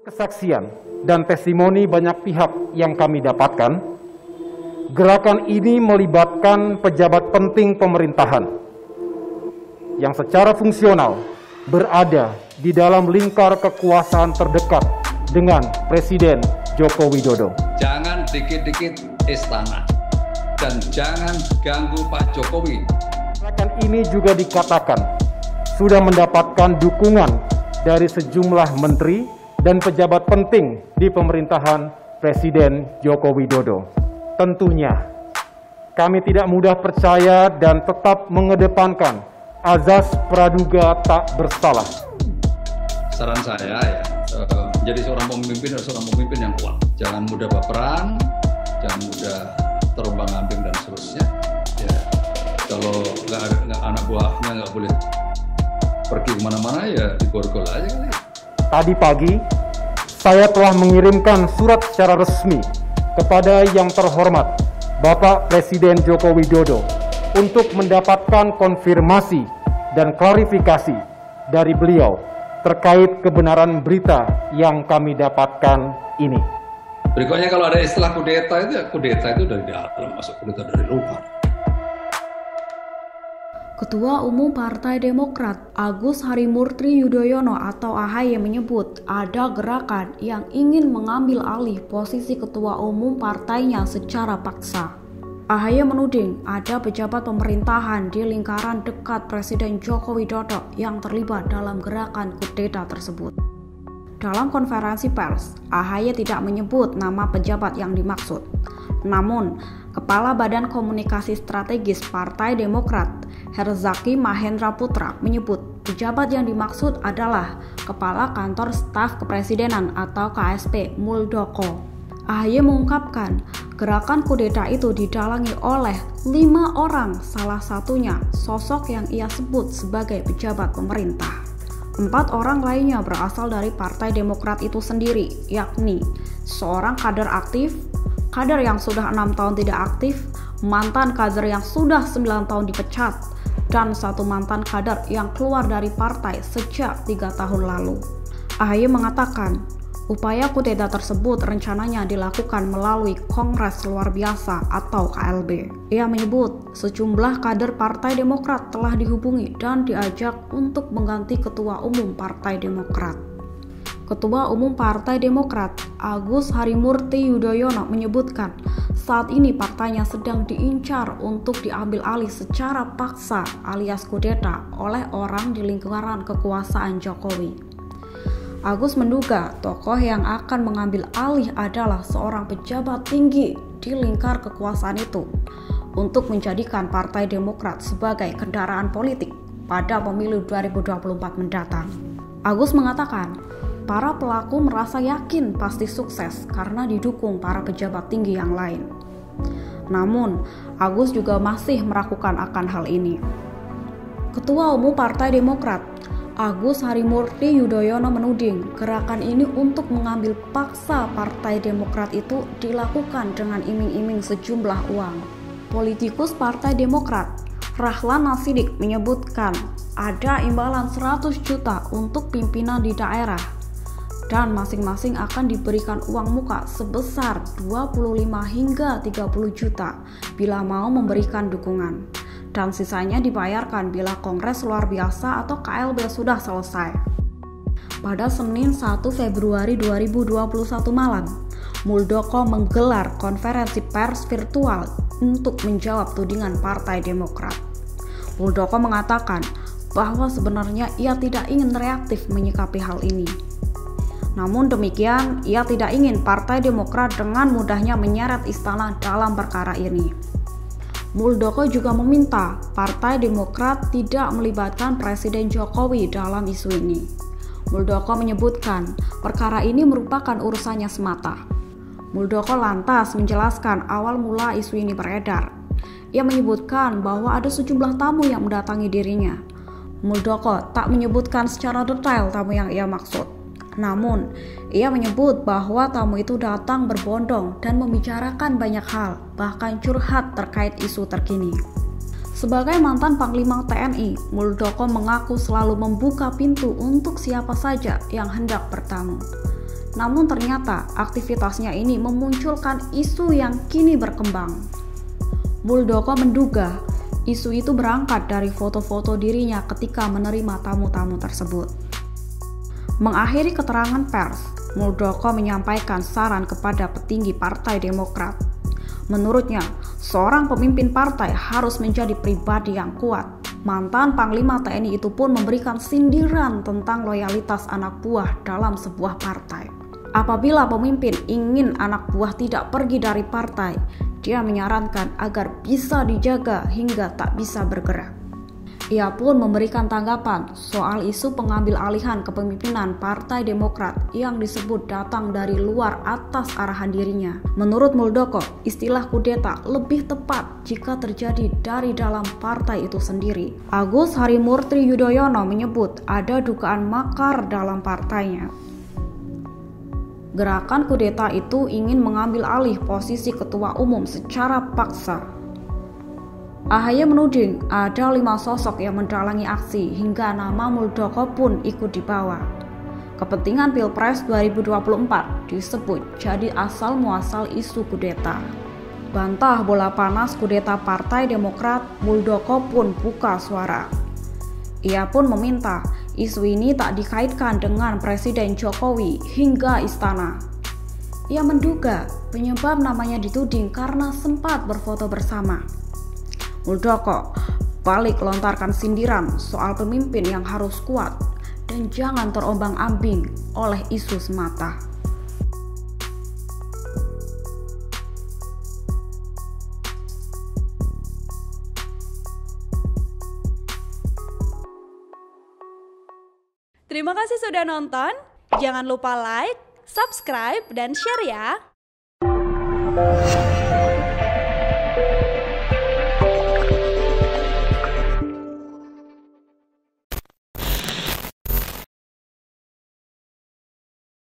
Kesaksian dan testimoni banyak pihak yang kami dapatkan, gerakan ini melibatkan pejabat penting pemerintahan yang secara fungsional berada di dalam lingkar kekuasaan terdekat dengan Presiden Joko Widodo. Jangan dikit-dikit istana dan jangan ganggu Pak Jokowi. Gerakan ini juga dikatakan sudah mendapatkan dukungan dari sejumlah menteri dan pejabat penting di pemerintahan Presiden Joko Widodo. Tentunya, kami tidak mudah percaya dan tetap mengedepankan azas praduga tak bersalah. Saran saya ya, menjadi seorang pemimpin harus seorang pemimpin yang kuat. Jangan mudah baperan, jangan mudah terombang-ambing dan seterusnya. Ya, kalau nggak anak buahnya nggak boleh pergi kemana-mana ya diborgol aja kali. Tadi pagi, saya telah mengirimkan surat secara resmi kepada yang terhormat Bapak Presiden Joko Widodo untuk mendapatkan konfirmasi dan klarifikasi dari beliau terkait kebenaran berita yang kami dapatkan ini. Berikutnya kalau ada istilah kudeta itu dari dalam, masuk kudeta dari luar. Ketua Umum Partai Demokrat Agus Harimurti Yudhoyono atau AHY menyebut ada gerakan yang ingin mengambil alih posisi Ketua Umum partainya secara paksa. AHY menuding ada pejabat pemerintahan di lingkaran dekat Presiden Joko Widodo yang terlibat dalam gerakan kudeta tersebut. Dalam konferensi pers, AHY tidak menyebut nama pejabat yang dimaksud. Namun, Kepala Badan Komunikasi Strategis Partai Demokrat, Herzaki Mahendra Putra, menyebut pejabat yang dimaksud adalah Kepala Kantor Staf Kepresidenan atau KSP Muldoko. AHY mengungkapkan gerakan kudeta itu didalangi oleh 5 orang, salah satunya sosok yang ia sebut sebagai pejabat pemerintah. 4 orang lainnya berasal dari Partai Demokrat itu sendiri, yakni seorang kader aktif, kader yang sudah 6 tahun tidak aktif, mantan kader yang sudah 9 tahun dipecat, dan 1 mantan kader yang keluar dari partai sejak 3 tahun lalu. AHY mengatakan, upaya kudeta tersebut rencananya dilakukan melalui Kongres Luar Biasa atau KLB. Ia menyebut sejumlah kader Partai Demokrat telah dihubungi dan diajak untuk mengganti Ketua Umum Partai Demokrat. Ketua Umum Partai Demokrat Agus Harimurti Yudhoyono menyebutkan saat ini partainya sedang diincar untuk diambil alih secara paksa alias kudeta oleh orang di lingkaran kekuasaan Jokowi. Agus menduga tokoh yang akan mengambil alih adalah seorang pejabat tinggi di lingkar kekuasaan itu untuk menjadikan Partai Demokrat sebagai kendaraan politik pada pemilu 2024 mendatang. Agus mengatakan, para pelaku merasa yakin pasti sukses karena didukung para pejabat tinggi yang lain. Namun, Agus juga masih meragukan akan hal ini. Ketua Umum Partai Demokrat Agus Harimurti Yudhoyono menuding gerakan ini untuk mengambil paksa Partai Demokrat itu dilakukan dengan iming-iming sejumlah uang. Politikus Partai Demokrat Rahlan Nasidik menyebutkan ada imbalan 100 juta untuk pimpinan di daerah dan masing-masing akan diberikan uang muka sebesar 25 hingga 30 juta bila mau memberikan dukungan. Dan sisanya dibayarkan bila Kongres Luar Biasa atau KLB sudah selesai. Pada Senin 1 Februari 2021 malam, Muldoko menggelar konferensi pers virtual untuk menjawab tudingan Partai Demokrat. Muldoko mengatakan bahwa sebenarnya ia tidak ingin reaktif menyikapi hal ini. Namun demikian, ia tidak ingin Partai Demokrat dengan mudahnya menyeret istana dalam perkara ini. Muldoko juga meminta Partai Demokrat tidak melibatkan Presiden Jokowi dalam isu ini. Muldoko menyebutkan perkara ini merupakan urusannya semata. Muldoko lantas menjelaskan awal mula isu ini beredar. Ia menyebutkan bahwa ada sejumlah tamu yang mendatangi dirinya. Muldoko tak menyebutkan secara detail tamu yang ia maksud. Namun, ia menyebut bahwa tamu itu datang berbondong dan membicarakan banyak hal, bahkan curhat terkait isu terkini. Sebagai mantan Panglima TNI, Muldoko mengaku selalu membuka pintu untuk siapa saja yang hendak bertamu. Namun ternyata aktivitasnya ini memunculkan isu yang kini berkembang. Muldoko menduga isu itu berangkat dari foto-foto dirinya ketika menerima tamu-tamu tersebut. Mengakhiri keterangan pers, Muldoko menyampaikan saran kepada petinggi Partai Demokrat. Menurutnya, seorang pemimpin partai harus menjadi pribadi yang kuat. Mantan Panglima TNI itu pun memberikan sindiran tentang loyalitas anak buah dalam sebuah partai. Apabila pemimpin ingin anak buah tidak pergi dari partai, dia menyarankan agar bisa dijaga hingga tak bisa bergerak. Ia pun memberikan tanggapan soal isu pengambil alihan kepemimpinan Partai Demokrat yang disebut datang dari luar atas arahan dirinya. Menurut Muldoko, istilah kudeta lebih tepat jika terjadi dari dalam partai itu sendiri. Agus Harimurti Yudhoyono menyebut ada dugaan makar dalam partainya. Gerakan kudeta itu ingin mengambil alih posisi ketua umum secara paksa. AHY menuding ada 5 sosok yang mendalangi aksi hingga nama Muldoko pun ikut dibawa. Kepentingan Pilpres 2024 disebut jadi asal muasal isu kudeta. Bantah bola panas kudeta Partai Demokrat, Muldoko pun buka suara. Ia pun meminta isu ini tak dikaitkan dengan Presiden Jokowi hingga istana. Ia menduga penyebab namanya dituding karena sempat berfoto bersama. Muldoko balik lontarkan sindiran soal pemimpin yang harus kuat dan jangan terombang-ambing oleh isu semata. Terima kasih sudah nonton. Jangan lupa like, subscribe, dan share ya.